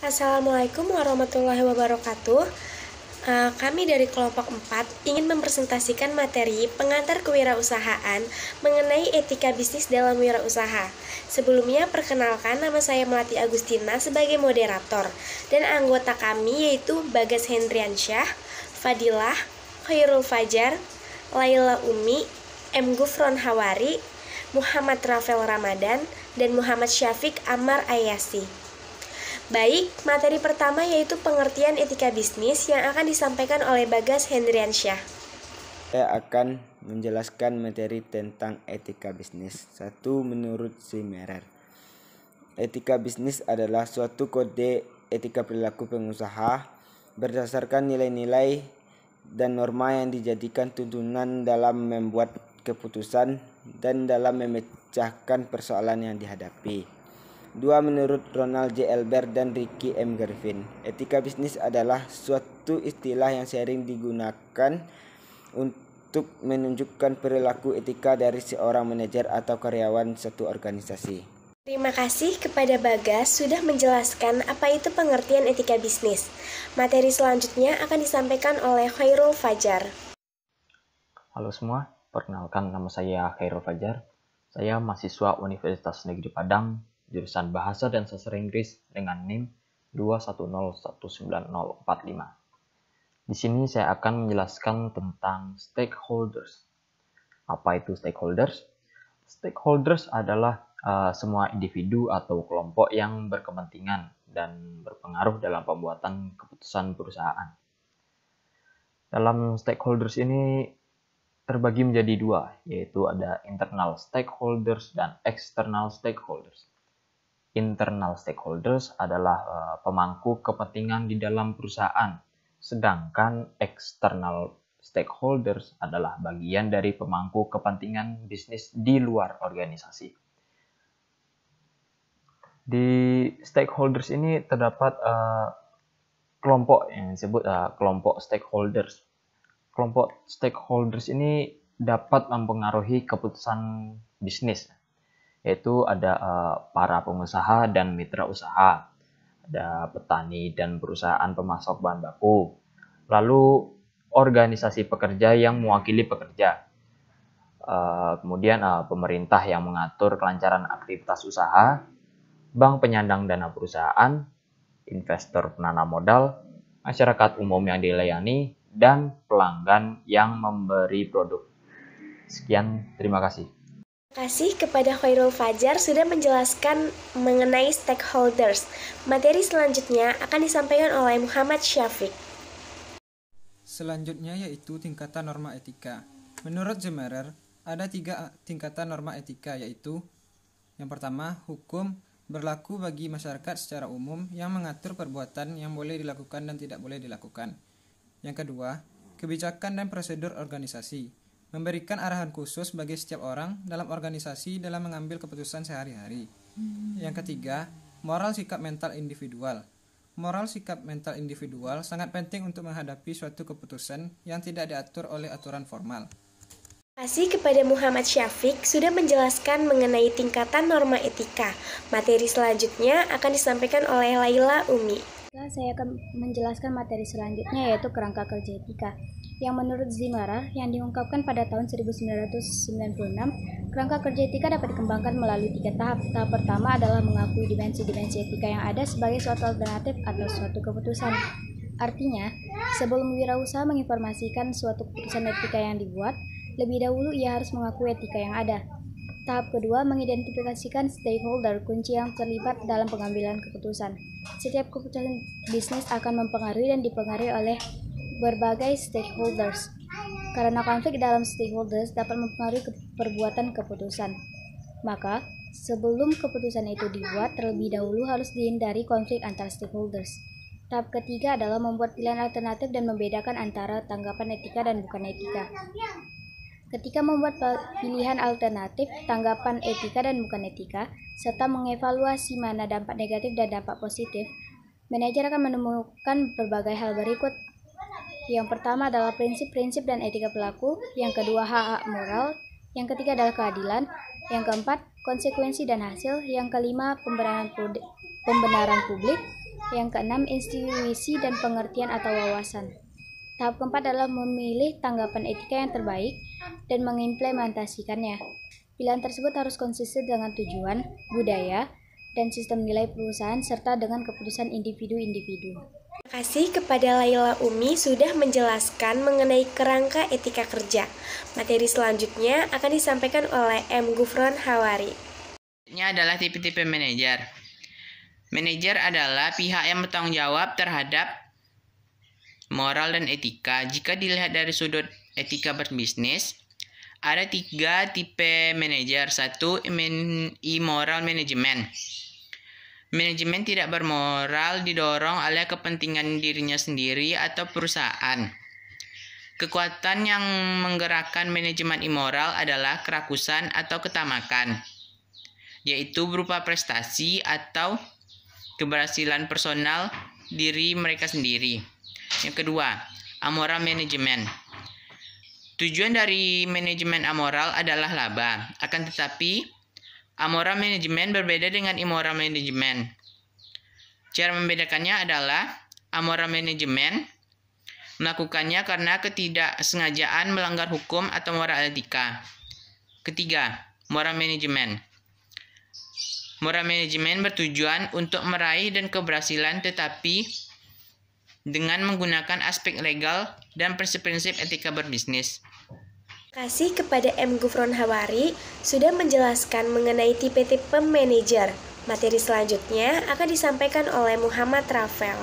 Assalamualaikum warahmatullahi wabarakatuh. Kami dari kelompok 4 ingin mempresentasikan materi pengantar kewirausahaan mengenai etika bisnis dalam wirausaha. Sebelumnya, perkenalkan, nama saya Melati Agustina sebagai moderator, dan anggota kami yaitu Bagas Hendriansyah, Fadilah, Khairul Fajar, Laila Umi, M. Gufron Hawari, Muhammad Rafael Ramadan, dan Muhammad Syafiq Ammar Ayasi. Baik, materi pertama yaitu pengertian etika bisnis yang akan disampaikan oleh Bagas Hendriansyah. Saya akan menjelaskan materi tentang etika bisnis. 1. Menurut Zimmerer, etika bisnis adalah suatu kode etika perilaku pengusaha berdasarkan nilai-nilai dan norma yang dijadikan tuntunan dalam membuat keputusan dan dalam memecahkan persoalan yang dihadapi. 2. Menurut Ronald J. Elber dan Ricky M. Garvin, etika bisnis adalah suatu istilah yang sering digunakan untuk menunjukkan perilaku etika dari seorang manajer atau karyawan suatu organisasi. Terima kasih kepada Bagas sudah menjelaskan apa itu pengertian etika bisnis. Materi selanjutnya akan disampaikan oleh Khairul Fajar. Halo semua, perkenalkan nama saya Khairul Fajar. Saya mahasiswa Universitas Negeri Padang, jurusan Bahasa dan Sastra Inggris dengan NIM 2101945. Di sini saya akan menjelaskan tentang stakeholders. Apa itu stakeholders? Stakeholders adalah semua individu atau kelompok yang berkepentingan dan berpengaruh dalam pembuatan keputusan perusahaan. Dalam stakeholders ini terbagi menjadi dua, yaitu ada internal stakeholders dan external stakeholders. Internal stakeholders adalah pemangku kepentingan di dalam perusahaan, sedangkan external stakeholders adalah bagian dari pemangku kepentingan bisnis di luar organisasi. Di stakeholders ini terdapat kelompok yang disebut kelompok stakeholders. Kelompok stakeholders ini dapat mempengaruhi keputusan bisnis, yaitu ada para pengusaha dan mitra usaha, ada petani dan perusahaan pemasok bahan baku, lalu organisasi pekerja yang mewakili pekerja, kemudian pemerintah yang mengatur kelancaran aktivitas usaha, bank penyandang dana perusahaan, investor penanam modal, masyarakat umum yang dilayani, dan pelanggan yang memberi produk. Sekian, terima kasih. Terima kasih kepada Khairul Fajar sudah menjelaskan mengenai stakeholders. Materi selanjutnya akan disampaikan oleh Muhammad Syafiq. Selanjutnya yaitu tingkatan norma etika. Menurut Zimmerer, ada 3 tingkatan norma etika, yaitu yang pertama, hukum berlaku bagi masyarakat secara umum yang mengatur perbuatan yang boleh dilakukan dan tidak boleh dilakukan. Yang kedua, kebijakan dan prosedur organisasi, memberikan arahan khusus bagi setiap orang dalam organisasi dalam mengambil keputusan sehari-hari. Yang ketiga, moral sikap mental individual. Moral sikap mental individual sangat penting untuk menghadapi suatu keputusan yang tidak diatur oleh aturan formal. Terima kasih kepada Muhammad Syafiq sudah menjelaskan mengenai tingkatan norma etika. Materi selanjutnya akan disampaikan oleh Laila Umi. Saya akan menjelaskan materi selanjutnya yaitu kerangka kerja etika. Yang menurut Zimmerer yang diungkapkan pada tahun 1996, kerangka kerja etika dapat dikembangkan melalui 3 tahap. Tahap pertama adalah mengakui dimensi-dimensi etika yang ada sebagai suatu alternatif atau suatu keputusan. Artinya, sebelum wirausaha menginformasikan suatu keputusan etika yang dibuat, lebih dahulu ia harus mengakui etika yang ada. Tahap kedua, mengidentifikasikan stakeholder kunci yang terlibat dalam pengambilan keputusan. Setiap keputusan bisnis akan mempengaruhi dan dipengaruhi oleh berbagai stakeholders. Karena konflik dalam stakeholders dapat mempengaruhi perbuatan keputusan. Maka, sebelum keputusan itu dibuat, terlebih dahulu harus dihindari konflik antar stakeholders. Tahap ketiga adalah membuat pilihan alternatif dan membedakan antara tanggapan etika dan bukan etika. Ketika membuat pilihan alternatif, tanggapan etika dan bukan etika, serta mengevaluasi mana dampak negatif dan dampak positif, manajer akan menemukan berbagai hal berikut. Yang pertama adalah prinsip-prinsip dan etika pelaku, yang kedua hak-hak moral, yang ketiga adalah keadilan, yang keempat konsekuensi dan hasil, yang kelima pembenaran publik, Yang keenam, intuisi dan pengertian atau wawasan. Tahap keempat adalah memilih tanggapan etika yang terbaik dan mengimplementasikannya. Pilihan tersebut harus konsisten dengan tujuan, budaya, dan sistem nilai perusahaan serta dengan keputusan individu-individu. Terima kasih kepada Laila Umi sudah menjelaskan mengenai kerangka etika kerja. Materi selanjutnya akan disampaikan oleh M. Gufron Hawari. Ini adalah tipe-tipe manajer. Manajer adalah pihak yang bertanggung jawab terhadap moral dan etika. Jika dilihat dari sudut etika berbisnis, ada 3 tipe manajer. 1. Immoral management. Manajemen tidak bermoral didorong oleh kepentingan dirinya sendiri atau perusahaan. Kekuatan yang menggerakkan manajemen immoral adalah kerakusan atau ketamakan, yaitu berupa prestasi atau keberhasilan personal diri mereka sendiri. Yang kedua, amoral management. Tujuan dari manajemen amoral adalah laba. Akan tetapi, amoral management berbeda dengan immoral management. Cara membedakannya adalah amoral management melakukannya karena ketidaksengajaan melanggar hukum atau moral etika. Ketiga, moral management. Moral management bertujuan untuk meraih dan keberhasilan tetapi dengan menggunakan aspek legal dan prinsip-prinsip etika berbisnis. Terima kasih kepada M. Gufron Hawari sudah menjelaskan mengenai tipe-tipe manajer. Materi selanjutnya akan disampaikan oleh Muhammad Rafael.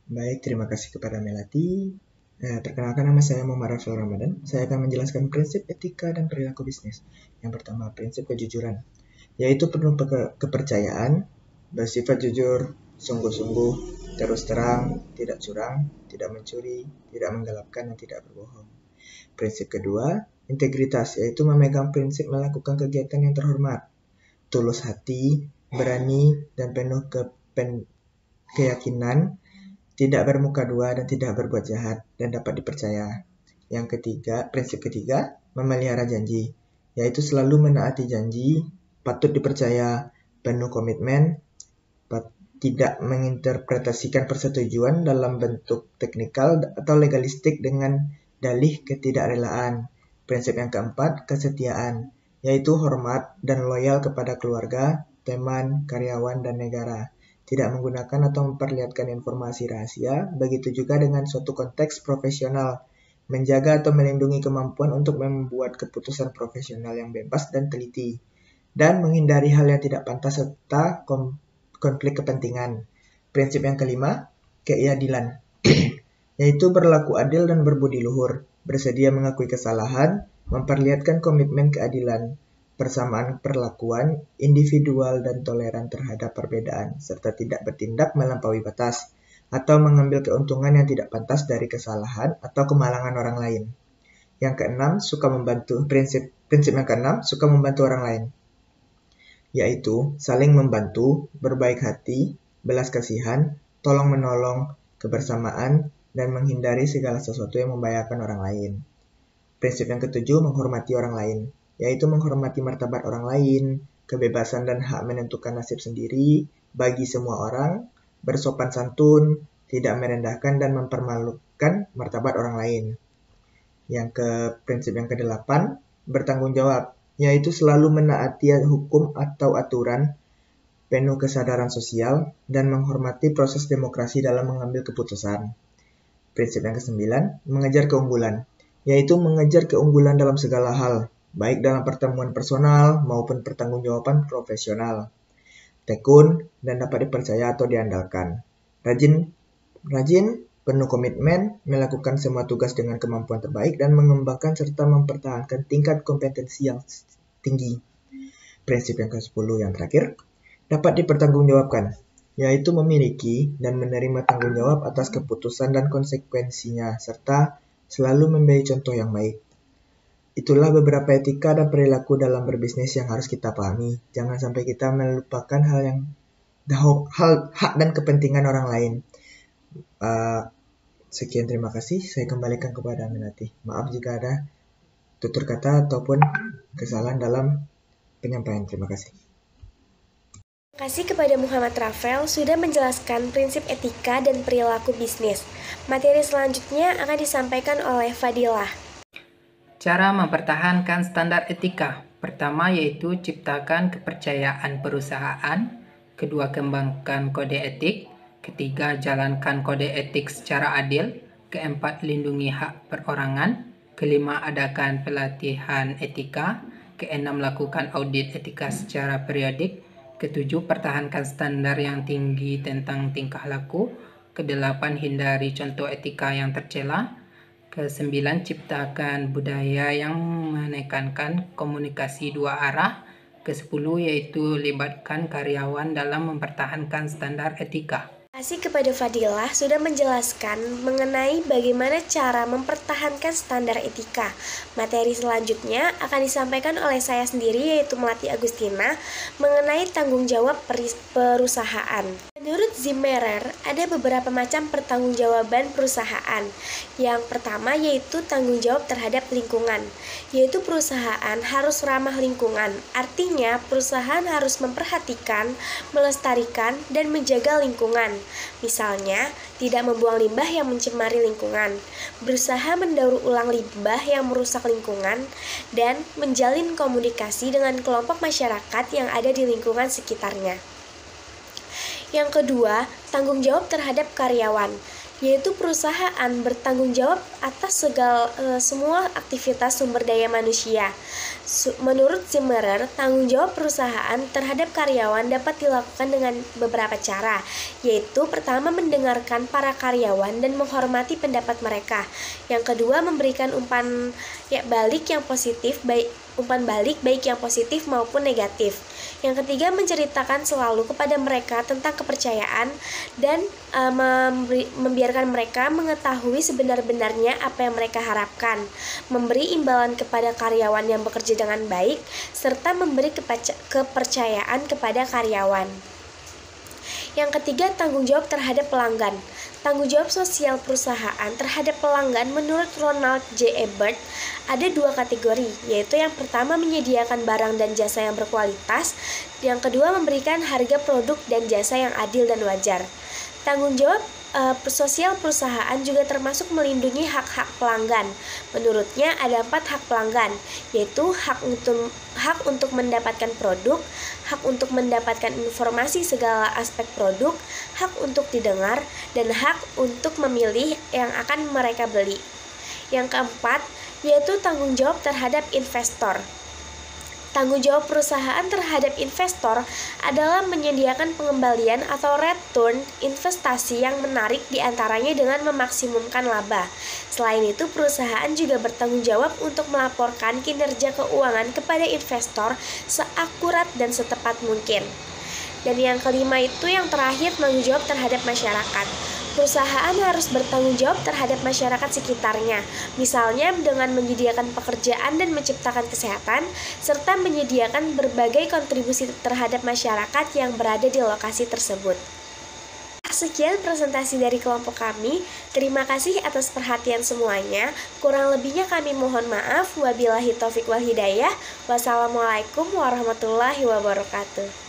Baik, terima kasih kepada Melati. Perkenalkan, nama saya Muhammad Rafael Ramadan. Saya akan menjelaskan prinsip etika dan perilaku bisnis. Yang pertama, prinsip kejujuran, yaitu penuh kepercayaan, bersifat jujur, sungguh-sungguh, terus terang, tidak curang, tidak mencuri, tidak menggelapkan, dan tidak berbohong. Prinsip kedua, integritas, yaitu memegang prinsip melakukan kegiatan yang terhormat, tulus hati, berani, dan penuh keyakinan, tidak bermuka dua dan tidak berbuat jahat, dan dapat dipercaya. Yang ketiga, prinsip ketiga, memelihara janji, yaitu selalu menaati janji, patut dipercaya, penuh komitmen, tidak menginterpretasikan persetujuan dalam bentuk teknikal atau legalistik dengan dalih ketidakrelaan. Prinsip yang keempat, kesetiaan, yaitu hormat dan loyal kepada keluarga, teman, karyawan, dan negara. Tidak menggunakan atau memperlihatkan informasi rahasia, begitu juga dengan suatu konteks profesional, menjaga atau melindungi kemampuan untuk membuat keputusan profesional yang bebas dan teliti, dan menghindari hal yang tidak pantas serta konflik kepentingan. Prinsip yang kelima, keadilan, yaitu berlaku adil dan berbudi luhur, bersedia mengakui kesalahan, memperlihatkan komitmen keadilan, persamaan perlakuan, individual dan toleran terhadap perbedaan, serta tidak bertindak melampaui batas, atau mengambil keuntungan yang tidak pantas dari kesalahan atau kemalangan orang lain. Yang keenam, prinsip yang keenam, suka membantu orang lain, yaitu saling membantu, berbaik hati, belas kasihan, tolong menolong, kebersamaan, dan menghindari segala sesuatu yang membahayakan orang lain. Prinsip yang ketujuh, menghormati orang lain, yaitu menghormati martabat orang lain, kebebasan dan hak menentukan nasib sendiri bagi semua orang, bersopan santun, tidak merendahkan dan mempermalukan martabat orang lain. Prinsip yang kedelapan, bertanggung jawab, yaitu selalu menaati hukum atau aturan, penuh kesadaran sosial, dan menghormati proses demokrasi dalam mengambil keputusan. Prinsip yang kesembilan, mengejar keunggulan, yaitu mengejar keunggulan dalam segala hal, baik dalam pertemuan personal maupun pertanggungjawaban profesional. Tekun dan dapat dipercaya atau diandalkan. Rajin, penuh komitmen, melakukan semua tugas dengan kemampuan terbaik dan mengembangkan serta mempertahankan tingkat kompetensi yang tinggi. Prinsip yang ke-10 yang terakhir, dapat dipertanggungjawabkan, yaitu memiliki dan menerima tanggung jawab atas keputusan dan konsekuensinya, serta selalu memberi contoh yang baik. Itulah beberapa etika dan perilaku dalam berbisnis yang harus kita pahami. Jangan sampai kita melupakan hak dan kepentingan orang lain. Sekian, terima kasih. Saya kembalikan kepada Melati. Maaf jika ada tutur kata ataupun kesalahan dalam penyampaian. Terima kasih. Kasih kepada Muhammad Rafael sudah menjelaskan prinsip etika dan perilaku bisnis. Materi selanjutnya akan disampaikan oleh Fadilah. Cara mempertahankan standar etika. Pertama yaitu ciptakan kepercayaan perusahaan. Kedua, kembangkan kode etik. Ketiga, jalankan kode etik secara adil. Keempat, lindungi hak perorangan. Kelima, adakan pelatihan etika. Keenam, lakukan audit etika secara periodik. Ketujuh, pertahankan standar yang tinggi tentang tingkah laku. Kedelapan, hindari contoh etika yang tercela. Kesembilan, ciptakan budaya yang menekankan komunikasi dua arah. Kesepuluh, yaitu libatkan karyawan dalam mempertahankan standar etika. Kasih kepada Fadilah sudah menjelaskan mengenai bagaimana cara mempertahankan standar etika. Materi selanjutnya akan disampaikan oleh saya sendiri, yaitu Melati Agustina, mengenai tanggung jawab perusahaan. Menurut Zimmerer, ada beberapa macam pertanggungjawaban perusahaan. Yang pertama yaitu tanggung jawab terhadap lingkungan, yaitu perusahaan harus ramah lingkungan. Artinya, perusahaan harus memperhatikan, melestarikan, dan menjaga lingkungan. Misalnya, tidak membuang limbah yang mencemari lingkungan, berusaha mendaur ulang limbah yang merusak lingkungan, dan menjalin komunikasi dengan kelompok masyarakat yang ada di lingkungan sekitarnya. Yang kedua, tanggung jawab terhadap karyawan, yaitu perusahaan bertanggung jawab atas semua aktivitas sumber daya manusia. Menurut Zimmerer, tanggung jawab perusahaan terhadap karyawan dapat dilakukan dengan beberapa cara, yaitu pertama, mendengarkan para karyawan dan menghormati pendapat mereka. Yang kedua, memberikan umpan balik yang positif, baik yang positif maupun negatif. Yang ketiga, menceritakan selalu kepada mereka tentang kepercayaan dan membiarkan mereka mengetahui sebenar-benarnya apa yang mereka harapkan, memberi imbalan kepada karyawan yang bekerja dengan baik, serta memberi kepercayaan kepada karyawan. Yang ketiga, tanggung jawab terhadap pelanggan. Tanggung jawab sosial perusahaan terhadap pelanggan menurut Ronald J. Ebert ada dua kategori, yaitu yang pertama, menyediakan barang dan jasa yang berkualitas, yang kedua, memberikan harga produk dan jasa yang adil dan wajar. Tanggung jawab sosial perusahaan juga termasuk melindungi hak-hak pelanggan. Menurutnya ada 4 hak pelanggan, yaitu hak untuk mendapatkan produk, hak untuk mendapatkan informasi segala aspek produk, hak untuk didengar, dan hak untuk memilih yang akan mereka beli. Yang keempat, yaitu tanggung jawab terhadap investor. Tanggung jawab perusahaan terhadap investor adalah menyediakan pengembalian atau return investasi yang menarik, diantaranya dengan memaksimumkan laba. Selain itu, perusahaan juga bertanggung jawab untuk melaporkan kinerja keuangan kepada investor seakurat dan setepat mungkin. Dan yang kelima itu yang terakhir, tanggung jawab terhadap masyarakat. Perusahaan harus bertanggung jawab terhadap masyarakat sekitarnya, misalnya dengan menyediakan pekerjaan dan menciptakan kesehatan, serta menyediakan berbagai kontribusi terhadap masyarakat yang berada di lokasi tersebut. Sekian presentasi dari kelompok kami. Terima kasih atas perhatian semuanya. Kurang lebihnya kami mohon maaf. Wabillahi taufiq wal hidayah. Wassalamualaikum warahmatullahi wabarakatuh.